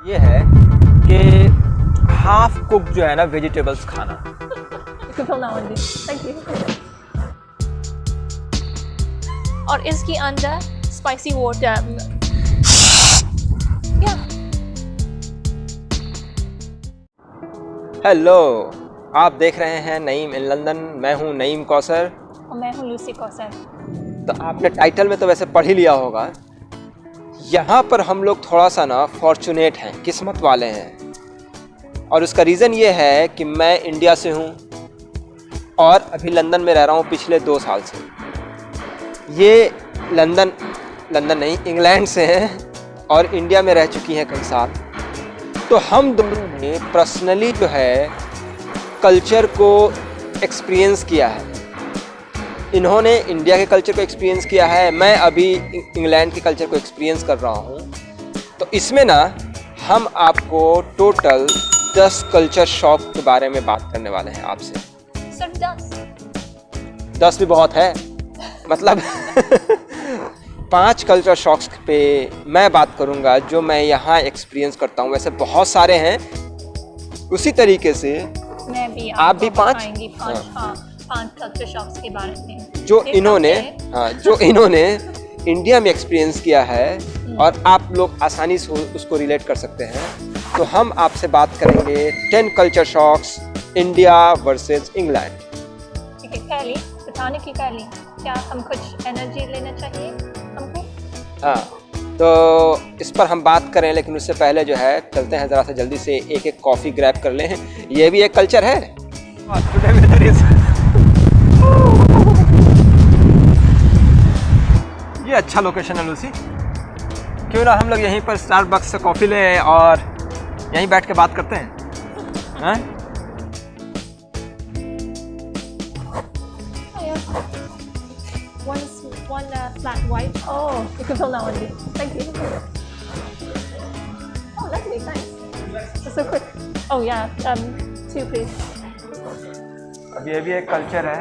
ये है कि हाफ कुक जो है ना वेजिटेबल्स खाना। Thank you. और इसके अंदर स्पाइसी वाटर। हेलो, आप देख रहे हैं नईम इन लंदन। मैं हूं नईम कौसर और मैं हूँ लूसी कौसर। तो आपने टाइटल में तो वैसे पढ़ ही लिया होगा। यहाँ पर हम लोग थोड़ा सा ना फॉर्चुनेट हैं, किस्मत वाले हैं। और उसका रीज़न ये है कि मैं इंडिया से हूँ और अभी लंदन में रह रहा हूँ पिछले 2 साल से। ये लंदन नहीं, इंग्लैंड से हैं और इंडिया में रह चुकी हैं कई साल। तो हम दोनों ने पर्सनली जो है कल्चर को एक्सपीरियंस किया है। इन्होंने इंडिया के कल्चर को एक्सपीरियंस किया है, मैं अभी इंग्लैंड के कल्चर को एक्सपीरियंस कर रहा हूँ। तो इसमें ना हम आपको टोटल 10 कल्चर शॉक के बारे में बात करने वाले हैं आपसे। सिर्फ 10 भी बहुत है, मतलब 5 कल्चर शॉक्स पे मैं बात करूंगा जो मैं यहाँ एक्सपीरियंस करता हूँ। वैसे बहुत सारे हैं, उसी तरीके से मैं भी आप भी 5 कल्चर शॉक्स के बारे में जो इन्होंने इंडिया में एक्सपीरियंस किया है और आप लोग आसानी से उसको रिलेट कर सकते हैं। तो हम आपसे बात करेंगे 10 culture shocks India versus England. ठीक है, पहली बताने की पहली क्या हम कुछ एनर्जी लेना चाहिए हमको? हाँ, तो इस पर हम बात करें, लेकिन उससे पहले जो है चलते हैं ज़रा सा जल्दी से एक कॉफ़ी ग्रैब कर लें। ये भी एक कल्चर है। ये अच्छा लोकेशन है लूसी, क्यों ना हम लोग यहीं पर स्टारबक्स से कॉफ़ी लें और यहीं बैठ के बात करते हैं। हाँ? One flat white. Oh, you can fill that one. Thank you. Oh, lovely, thanks. That's so quick. Oh yeah, 2 please. अब ये भी एक कल्चर है।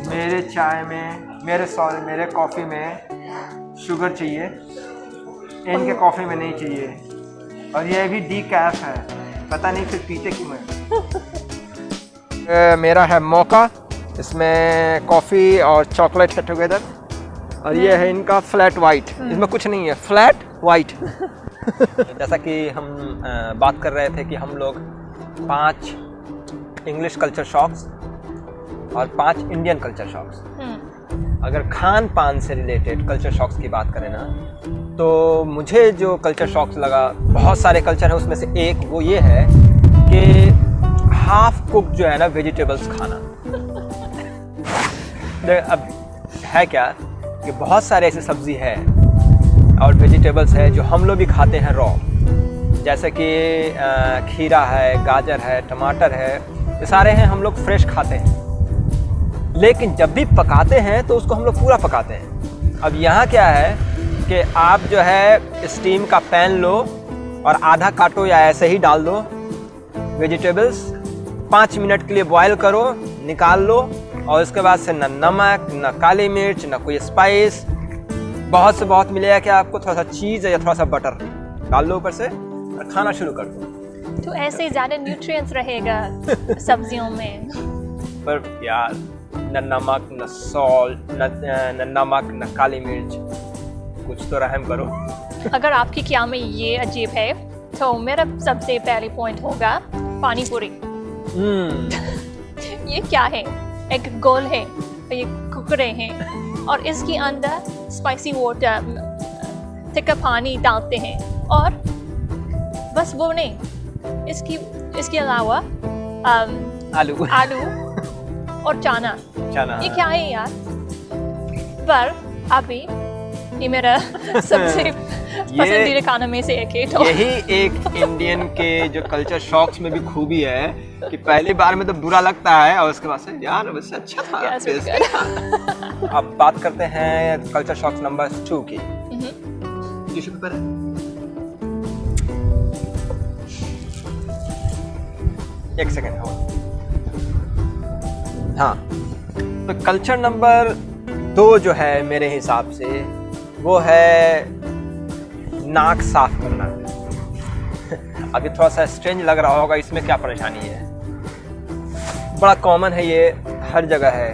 मेरे चाय में, मेरे कॉफ़ी में शुगर चाहिए, इनके कॉफ़ी में नहीं चाहिए। और ये भी डीकैफ है, पता नहीं फिर पीते क्यों है। मेरा है मोका, इसमें कॉफ़ी और चॉकलेट है टुगेदर। और ये है इनका फ्लैट वाइट, इसमें कुछ नहीं है, फ्लैट वाइट। जैसा कि हम बात कर रहे थे कि हम लोग 5 इंग्लिश कल्चर शॉक्स और 5 इंडियन कल्चर शॉक्स। अगर खान पान से रिलेटेड कल्चर शॉक्स की बात करें ना, तो मुझे जो कल्चर शॉक्स लगा, बहुत सारे कल्चर हैं, उसमें से एक वो ये है कि हाफ कुक जो है ना वेजिटेबल्स खाना। अब है क्या कि बहुत सारे ऐसी सब्जी है और वेजिटेबल्स है जो हम लोग भी खाते हैं रॉ, जैसे कि खीरा है, गाजर है, टमाटर है, ये सारे हैं हम लोग फ्रेश खाते हैं। लेकिन जब भी पकाते हैं तो उसको हम लोग पूरा पकाते हैं। अब यहाँ क्या है कि आप जो है स्टीम का पैन लो और आधा काटो या ऐसे ही डाल दो वेजिटेबल्स, 5 मिनट के लिए बॉयल करो, निकाल लो, और उसके बाद से न नमक, न काली मिर्च, न कोई स्पाइस, बहुत से बहुत मिलेगा कि आपको थोड़ा सा चीज़ या थोड़ा सा बटर डाल लो ऊपर से और खाना शुरू कर दो। तो ऐसे ज़्यादा न्यूट्रिएंट्स रहेगा सब्जियों में। पर यार न नमक, न सॉल्ट, न नमक, न काली मिर्च, कुछ तो रहम करो। अगर आपकी क्या में ये अजीब है, तो मेरा सबसे पहले पॉइंट होगा पानी पूरी। ये क्या है? एक गोल है, ये कुकरे हैं और इसके अंदर स्पाइसी वाटर, थिका पानी डालते हैं और बस वो नहीं, इसके अलावा आलू और चना। ये क्या है यार? पर अभी ये मेरा सबसे पसंदीदा खाना में से एक है। तो यही एक इंडियन के जो कल्चर शॉक्स में भी खूबी है कि पहली बार में तो बुरा लगता है और उसके बाद से यार वैसे अच्छा था। अब बात करते हैं कल्चर शॉक्स नंबर 2 की। टिश्यू पेपर है? एक सेकेंड हो। हाँ, तो कल्चर नंबर 2 जो है मेरे हिसाब से वो है नाक साफ करना। अभी थोड़ा सा स्ट्रेंज लग रहा होगा, इसमें क्या परेशानी है। बड़ा कॉमन है, ये हर जगह है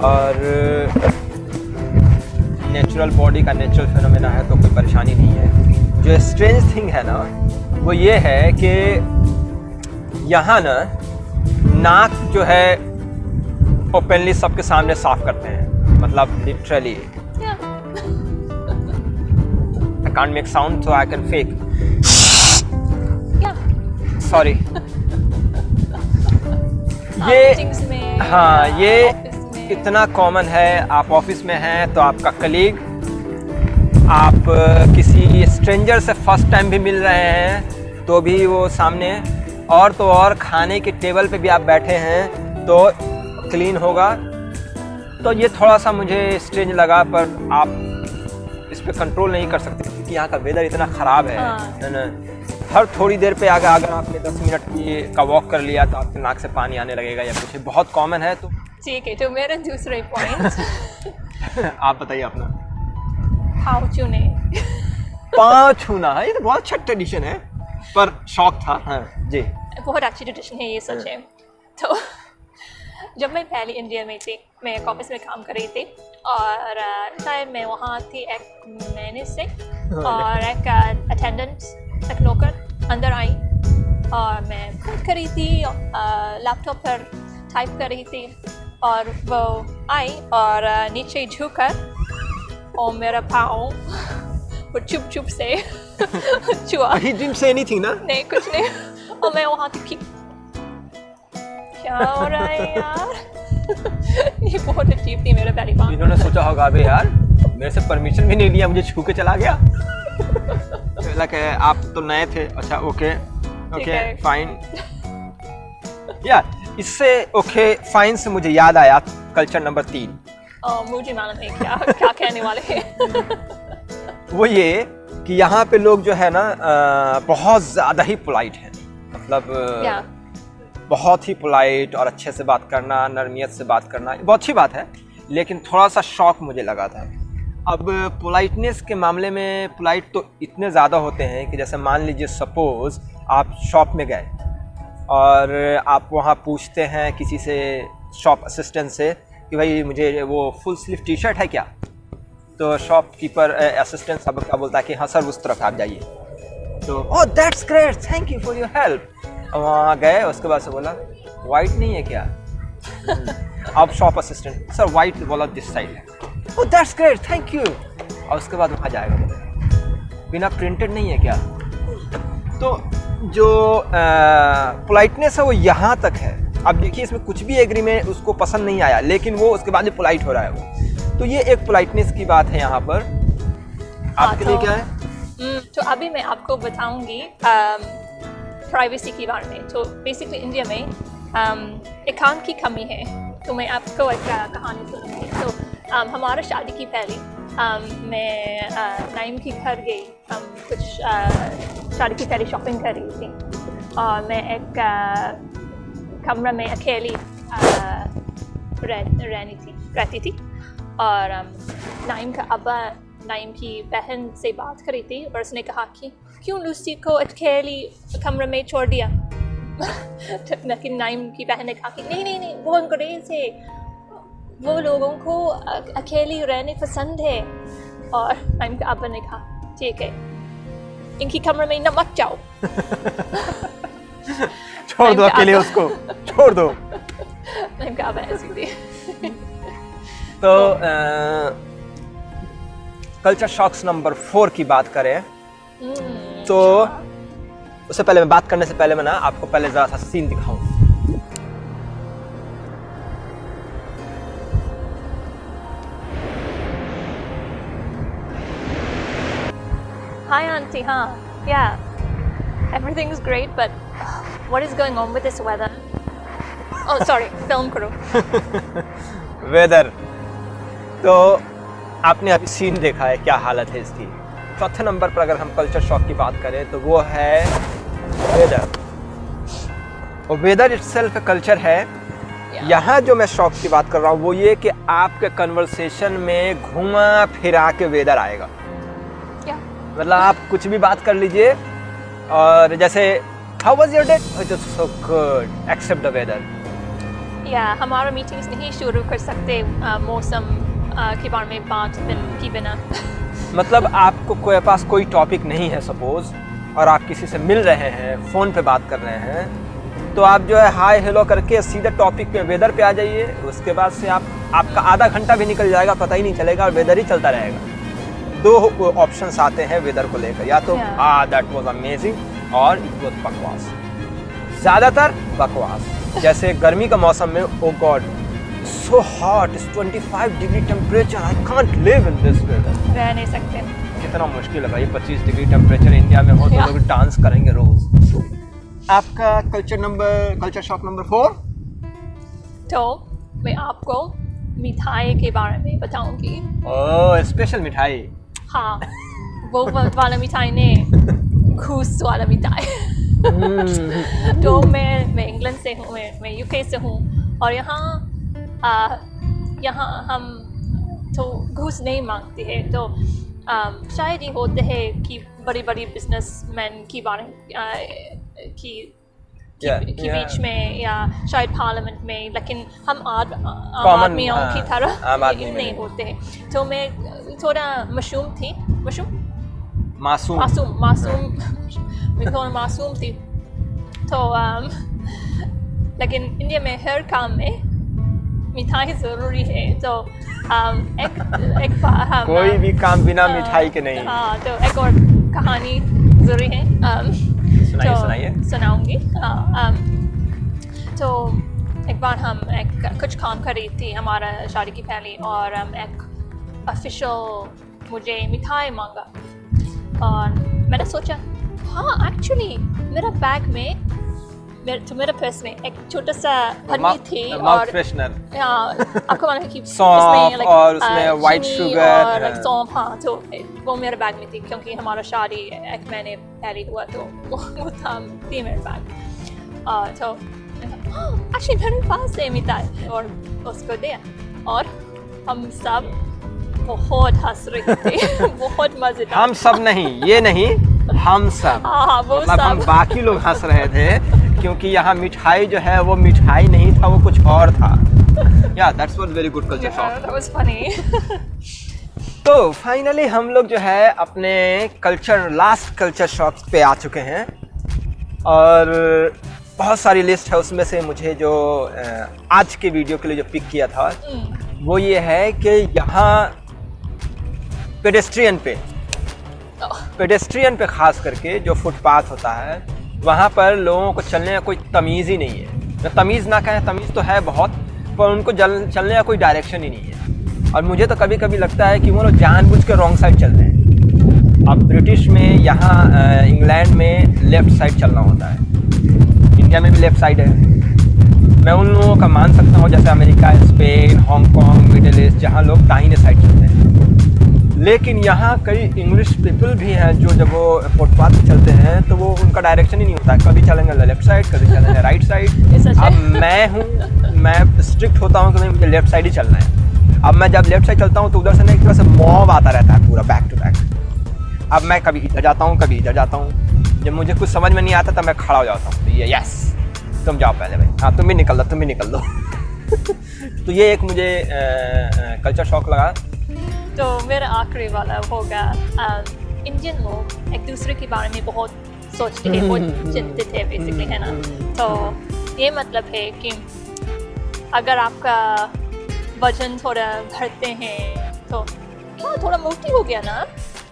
और नेचुरल बॉडी का नेचुरल फिनोमेना है, तो कोई परेशानी नहीं है। जो स्ट्रेंज थिंग है ना वो ये है कि यहाँ ना नाक जो है ओपनली सबके सामने साफ करते हैं, मतलब literally. I can't make sound so I can fake. Sorry. ये हाँ, ये इतना कॉमन है। आप ऑफिस में हैं तो आपका कलीग, आप किसी स्ट्रेंजर से फर्स्ट टाइम भी मिल रहे हैं तो भी वो सामने, और तो और खाने के टेबल पे भी आप बैठे हैं तो क्लीन होगा। तो ये थोड़ा सा मुझे स्ट्रेंज लगा, पर आप इस पे कंट्रोल नहीं कर सकते क्योंकि यहाँ का वेदर इतना ख़राब है ना। हर थोड़ी देर पे अगर आपने 10 मिनट का वॉक कर लिया तो आपके नाक से पानी आने लगेगा या कुछ, बहुत कॉमन है। तो ठीक है, तो मेरा दूसरे पॉइंट आप बताइए अपना। पाँव छूने। पाँव छूना है, ये तो बहुत अच्छा ट्रेडिशन है, पर शौक था। हाँ जी, बहुत अच्छी ट्रेडिशन है ये, सच है। तो जब मैं पहले इंडिया में थी, मैं एक ऑफिस में काम कर रही थी और शायद मैं वहाँ थी 1 महीने से, और एक अटेंडेंट, एक नौकर अंदर आई और मैं बात कर रही थी, लैपटॉप पर टाइप कर रही थी, और वो आई और नीचे झुककर और मेरा पाँव वो चुप चुप से छुआ। He didn't say anything ना? नहीं, कुछ नहीं। और मैं वहाँ थी, क्या हो रहा है यार। ये बहुत अजीब थी मेरा पहली बार। इन्होंने सोचा होगा अबे यार मेरे से परमिशन भी नहीं लिया, मुझे छू के चला गया। लगा आप तो नए थे। अच्छा ओके फाइन। यार इससे ओके फाइन से मुझे याद आया कल्चर नंबर 3। मुझे मालूम है क्या क्या कहने वाले हैं। वो ये कि यहाँ पे लोग जो है ना बहुत ज़्यादा ही पोलाइट हैं, मतलब बहुत ही पोलाइट और अच्छे से बात करना, नरमियत से बात करना बहुत अच्छी बात है, लेकिन थोड़ा सा शौक मुझे लगा था। अब पोलाइटनेस के मामले में पोलाइट तो इतने ज़्यादा होते हैं कि जैसे मान लीजिए सपोज़ आप शॉप में गए और आप वहाँ पूछते हैं किसी से, शॉप असिस्टेंट से, कि भाई मुझे वो फुल स्लीव टी शर्ट है क्या, तो शॉपकीपर असिस्टेंट सब क्या बोलता है कि हाँ सर उस तरफ आप जाइए। तो oh that's great, thank you for your help. वहाँ गए, उसके बाद से बोला वाइट नहीं है क्या। अब शॉप असिस्टेंट सर वाइट बोला दिस साइड है। Oh that's great, thank you. और उसके बाद वहाँ जाएगा, बोला बिना प्रिंटेड नहीं है क्या। तो जो पोलाइटनेस है वो यहाँ तक है। अब देखिए इसमें कुछ भी एग्रीमेंट उसको पसंद नहीं आया, लेकिन वो उसके बाद भी पोलाइट हो रहा है वो। तो ये एक पोलाइटनेस की बात है यहाँ पर। आपके लिए क्या है? तो अभी मैं आपको बताऊंगी प्राइवेसी के बारे में। तो बेसिकली इंडिया में एकांत की कमी है। तो मैं आपको एक कहानी सुनाऊंगी। तो हमारा शादी की पहले मैं नाइम के घर गई। हम कुछ शादी की पहले शॉपिंग कर रही थी और मैं एक कमरा में अकेली रहती थी और नाइम का अब्बा नाइम की बहन से बात कर रही थी और उसने कहा कि क्यों लूसी को अकेली कमरे में छोड़ दिया। लेकिन नाइम की बहन ने कहा कि नहीं वो अंग्रेज है, वो लोगों को अकेली रहने पसंद है। और नाइम के अब्बा ने कहा ठीक है, इनकी कमरे में न मत जाओ। छोड़ दो अकेले उसको, छोड़ दो। नाइम का अब्बा ऐसी थी। तो कल्चर शॉक्स नंबर 4 की बात करें तो उससे पहले मैं बात करने से पहले मैं ना आपको पहले जरा सा सीन दिखाऊं। Hi auntie, yeah, everything's great, but what is going on with this weather? Oh sorry, film crew. Weather. तो आपने अभी सीन देखा है, क्या हालत है इसकी। चौथे नंबर पर अगर हम कल्चर शॉक की बात करें तो वो है वेदर। और वेदर इटसेल्फ कल्चर है। यहाँ जो मैं शॉक की बात कर रहा हूँ वो ये कि आपके कन्वर्सेशन में घुमा फिरा के वेदर आएगा। मतलब आप कुछ भी बात कर लीजिए, और जैसे how was your day? It was so good except the weather. या हमारा मीटिंग्स नहीं शुरू कर सकते मौसम के बारे में बात की बिना। मतलब आपको कोई पास कोई टॉपिक नहीं है सपोज, और आप किसी से मिल रहे हैं, फ़ोन पे बात कर रहे हैं, तो आप जो है हाय हेलो करके सीधे टॉपिक पे वेदर पे आ जाइए। उसके बाद से आपका आधा घंटा भी निकल जाएगा, पता ही नहीं चलेगा, और वेदर ही चलता रहेगा। 2 ऑप्शंस आते हैं वेदर को लेकर, या तो दैट वाज अमेजिंग और इट वाज बकवास। ज़्यादातर बकवास। जैसे गर्मी का मौसम में oh god so hot, it's 25 degree temperature, I can't live in this weather. रह नहीं सकते। कितना मुश्किल है भाई, 25 डिग्री टेम्परेचर इंडिया में हो तो लोग डांस करेंगे रोज। आपका कल्चर शॉक नंबर 4? तो मैं आपको मिठाई के बारे में बताऊंगी। ओह, स्पेशल मिठाई। हाँ, वो वाला मिठाई नहीं, घूस वाला मिठाई। तो मैं इंग्लैंड से हूँ, मैं यूके से हूँ, और यहाँ हम तो घूस नहीं मांगते हैं। तो शायद ये होते हैं कि बड़ी बिजनेसमैन की बारे की बीच में, या शायद पार्लियामेंट में, लेकिन हम आम आदमियों की तरह नहीं होते हैं। तो मैं थोड़ा मासूम थी। तो लेकिन इंडिया में हर काम में मिठाई ज़रूरी है। तो एक बार कोई भी काम बिना मिठाई के नहीं। हाँ, तो एक और कहानी ज़रूरी है, सुनाइए। सुनाऊंगी। तो एक बार हम कुछ काम कर रही थी हमारा शादी की पहले, और एक ऑफिशियल मुझे मिठाई मांगा, और मैंने सोचा हाँ एक्चुअली मेरा बैग में, मेरे पर्स में एक छोटा सा पन्नी थी, और फ्रेशनर आपको मालूम है कि सौंफ और उसमें वाइट शुगर और सौंफ। हाँ, तो वो मेरे बैग में थी, क्योंकि हमारा शादी 1 महीने पहले हुआ, तो वो थी मेरे बैग। तो एक्चुअली मेरे पास है मिठाई, और उसको दिया, और हम सब बहुत हंस रहे थे। बहुत मजेदार। हम सब नहीं, ये नहीं, हम सब। हाँ, वो मतलब सब। हम बाकी लोग हंस रहे थे, क्योंकि यहाँ मिठाई जो है वो मिठाई नहीं था, वो कुछ और था। या that's was very good culture shock. That was funny. तो फाइनली हम लोग जो है अपने लास्ट कल्चर शॉक पे आ चुके हैं, और बहुत सारी लिस्ट है, उसमें से मुझे जो आज के वीडियो के लिए जो पिक किया था वो ये है कि यहाँ पेडेस्ट्रियन पे खास करके जो फुटपाथ होता है, वहाँ पर लोगों को चलने का कोई तमीज़ ही नहीं है। तमीज़ ना कहें, तमीज़ तो है बहुत, पर उनको चलने का कोई डायरेक्शन ही नहीं है। और मुझे तो कभी कभी लगता है कि वो लोग जानबूझ के रॉन्ग साइड चल रहे हैं। अब ब्रिटिश में, यहाँ इंग्लैंड में लेफ़्ट साइड चलना होता है, इंडिया में भी लेफ़्ट साइड है। मैं उन लोगों का मान सकता हूँ जैसे America, Spain, Hong Kong, middle east, जहाँ लोग दाहिने साइड चलते हैं। लेकिन यहाँ कई इंग्लिश पीपल भी हैं जो जब वो फुटपाथ पे चलते हैं तो वो उनका डायरेक्शन ही नहीं होता है, कभी चलेंगे लेफ्ट साइड, कभी चलेंगे राइट साइड। अब मैं स्ट्रिक्ट होता हूँ कि मुझे लेफ्ट साइड ही चलना है। अब मैं जब लेफ्ट साइड चलता हूँ तो उधर से ना एक तरह से मॉब आता रहता है पूरा बैक टू बैक। अब मैं कभी इधर जाता हूँ, कभी इधर जाता हूँ। जब मुझे कुछ समझ में नहीं आता तब मैं खड़ा हो जाता हूँ, ये यस तुम जाओ पहले भाई, हाँ तुम भी निकल दो। तो ये एक मुझे कल्चर शॉक लगा। तो मेरा आखिरी वाला होगा, इंडियन लोग एक दूसरे के बारे में बहुत सोचते हैं, बहुत चिंतित है बेसिकली, है ना। तो ये मतलब है कि अगर आपका वजन थोड़ा बढ़ते हैं तो क्या थोड़ा मोटी हो गया ना,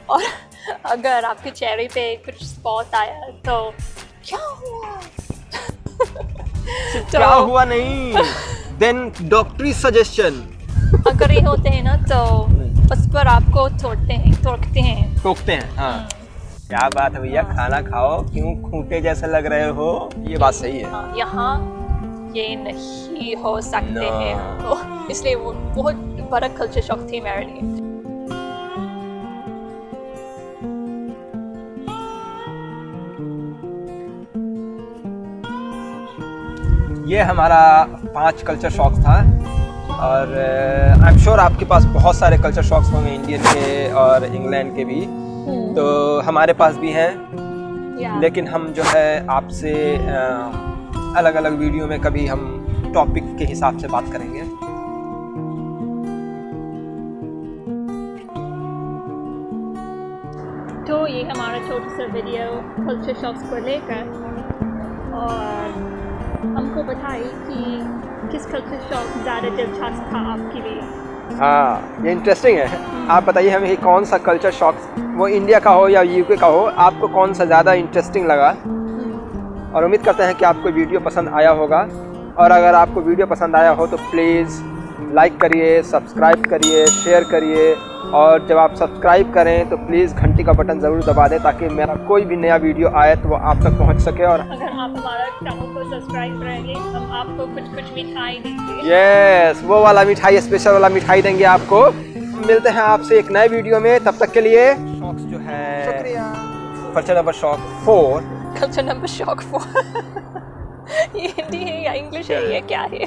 और अगर आपके चेहरे पे कुछ स्पॉट आया तो क्या हुआ। तो क्या हुआ नहीं, देन डॉक्टरी सजेशन। अगर ये होते हैं ना तो उस पर आपको टोकते हैं। हाँ, क्या बात है भैया, खाना खाओ, क्यों खूंटे जैसे लग रहे हो, ये बात सही है। हाँ, यहाँ ये नहीं हो सकते हैं, तो इसलिए वो बहुत बड़ा कल्चर शॉक थी मेरे लिए। ये हमारा 5 कल्चर शॉक्स था, और आई एम श्योर आपके पास बहुत सारे कल्चर शॉक्स होंगे इंडियन के और इंग्लैंड के भी, तो हमारे पास भी हैं। Yeah. लेकिन हम जो है आपसे अलग अलग वीडियो में कभी हम टॉपिक के हिसाब से बात करेंगे। तो ये हमारा छोटा सा वीडियो कल्चर शॉक्स को लेकर, और हमको बताइए कि किस कल्चर शॉक ज़्यादा दिलचस्प था आपके लिए। हाँ, ये इंटरेस्टिंग है। आप बताइए हमें कि कौन सा कल्चर शॉक, वो इंडिया का हो या यूके का हो, आपको कौन सा ज़्यादा इंटरेस्टिंग लगा। और उम्मीद करते हैं कि आपको वीडियो पसंद आया होगा। और अगर आपको वीडियो पसंद आया हो तो प्लीज़ लाइक करिए, सब्सक्राइब करिए, शेयर करिए। और जब आप सब्सक्राइब करें तो प्लीज़ घंटी का बटन ज़रूर दबा दें ताकि मेरा कोई भी नया वीडियो आए तो वो आप तक पहुंच सके। और अगर आप हमारा चैनल को सब्सक्राइब करेंगे हम आपको कुछ मिठाई देंगे। यस, वो वाला मिठाई, स्पेशल वाला मिठाई देंगे आपको। मिलते हैं आपसे एक नए वीडियो में, तब तक के लिए शॉक्स जो है, शुक्रिया। Culture number shock 4। Culture number shock 4 ये हिंदी है या इंग्लिश है, ये क्या है?